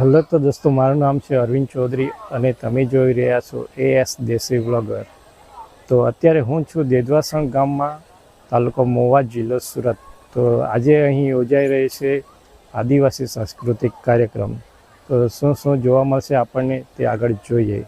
Hello તો દોસ્તો, મારું નામ છે અરવિંદ ચૌધરી અને તમે જોઈ રહ્યા છો AS દેશી વ્લોગર. તો અત્યારે હું છું દેદવાસણ ગામમાં, તાલુકો મહુવા, જિલ્લો સુરત. તો આજે અહીં યોજાઈ રહી છે આદિવાસી સાંસ્કૃતિક કાર્યક્રમ. તો શું શું જોવા મળશે આપણને તે આગળ જોઈએ.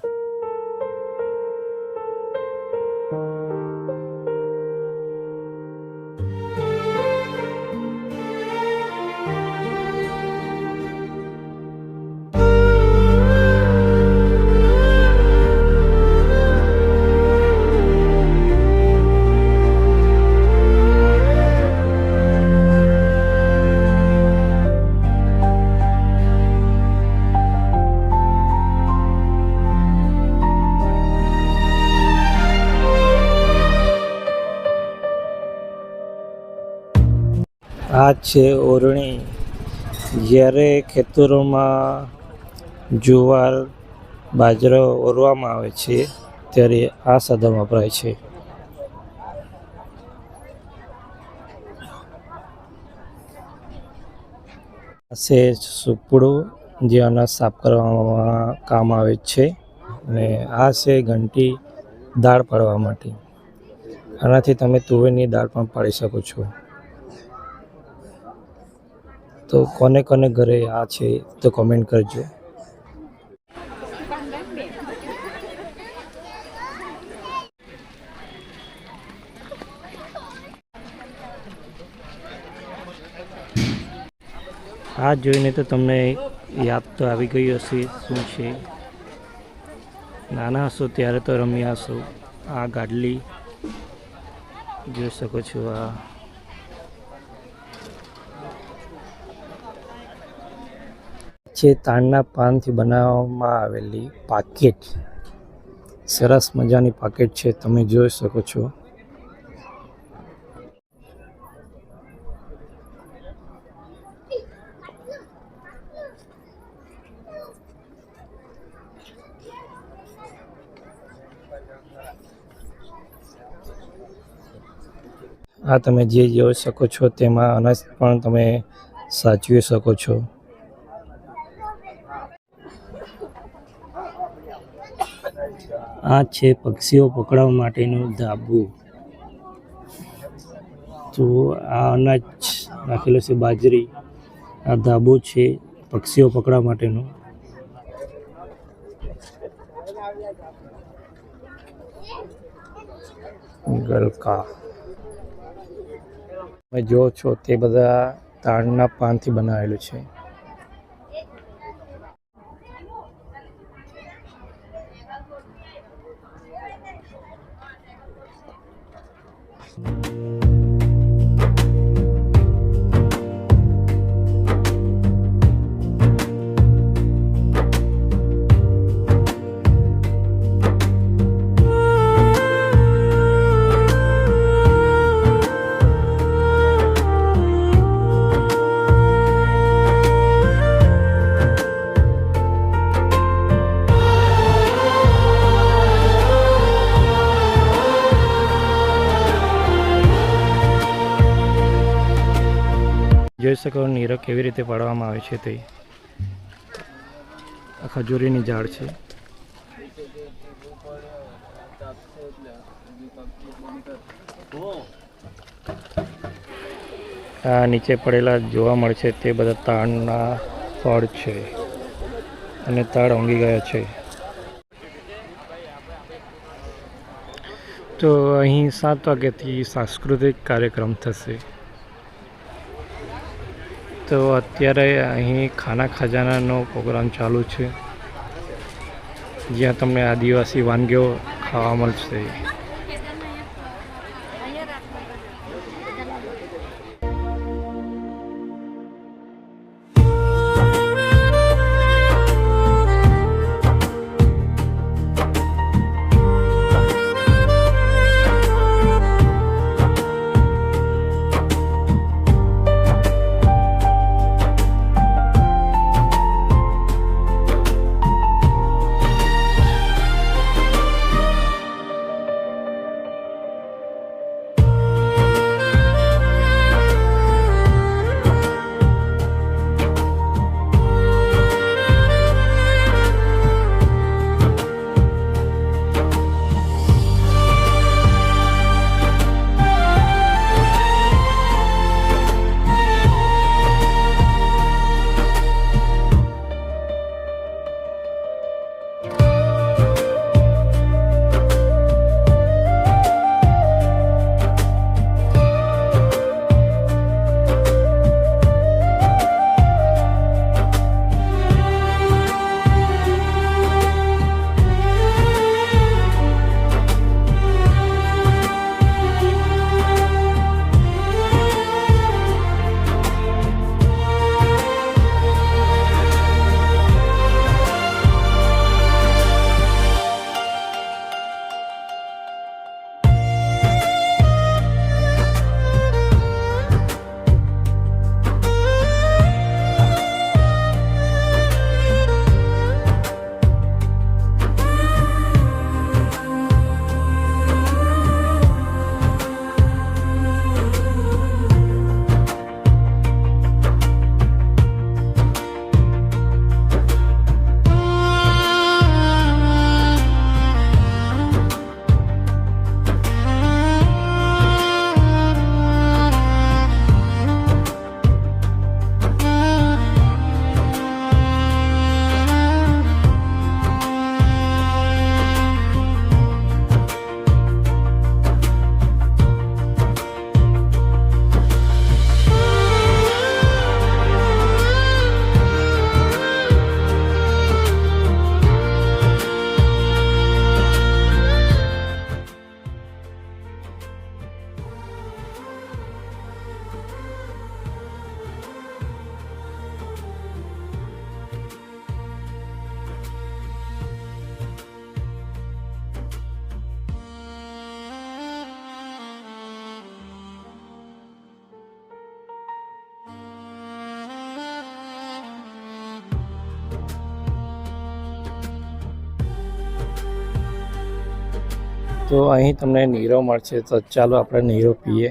આ છે ઓરણી. જ્યારે ખેતરોમાં જુવાર, બાજરો ઓરવામાં આવે છે ત્યારે આ સાધન વપરાય છે. આ છે સુપડું, જે અનાજ સાફ કરવામાં કામ આવે છે. અને આ છે ઘંટી, દાળ પાડવા માટે. આનાથી તમે તુવેરની દાળ પણ પાડી શકો છો. તો કોને કોને ઘરે આ છે તો કોમેન્ટ કરજો. આ જોઈને તો તમને યાદ તો આવી ગઈ હશે શું છે. નાના હશો ત્યારે તો રમ્યા હશો. આ ગાડલી જોઈ શકો છો. આ છે તાડના પાનથી બનાવવામાં આવેલી પાકેટ. સરસ મજાની પાકેટ છે, તમે જોઈ શકો છો. આ તમે જે જોઈ શકો છો તેમાં અનાજ પણ તમે સાચવી શકો છો. આ છે પક્ષીઓ પકડવા માટેનું ધાબુ. તો આ અનાજ નાખેલું છે, બાજરી. આ ધાબુ છે પક્ષીઓ પકડવા માટેનું. ગલકા તમે જો છો તે બધા તાડના પાનથી બનાવેલું છે. જોઈ શકો નીરખ કેવી રીતે પાડવામાં આવે છે. તે આ ખજૂરીની ઝાડ છે. આ નીચે પડેલા જોવા મળે છે તે બધા તાડના ફળ છે અને તાડ ઊંઘી ગયા છે. તો અહીં 7 વાગ્યાથી સાંસ્કૃતિક કાર્યક્રમ થશે. તો અત્યારે અહીં ખાના ખજાનાનો પ્રોગ્રામ ચાલુ છે, જ્યાં તમને આદિવાસી વાનગીઓ ખાવા મળશે. તો અહીં તમને નીરો મળશે, તો ચાલો આપણે નીરો પીએ.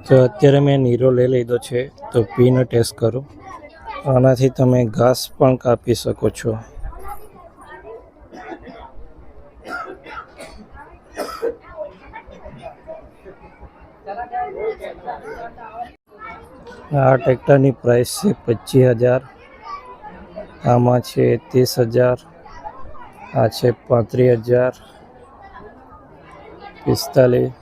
તો અત્યારે મેં નીરો લઈ લીધો છે, તો પીને ટેસ્ટ કરો. આનાથી તમે ઘાસ પણ કાપી શકો છો. આ ટ્રેક્ટરની પ્રાઇસ છે 25,000. આમાં છે 30,000. આ છે 35,000, 45,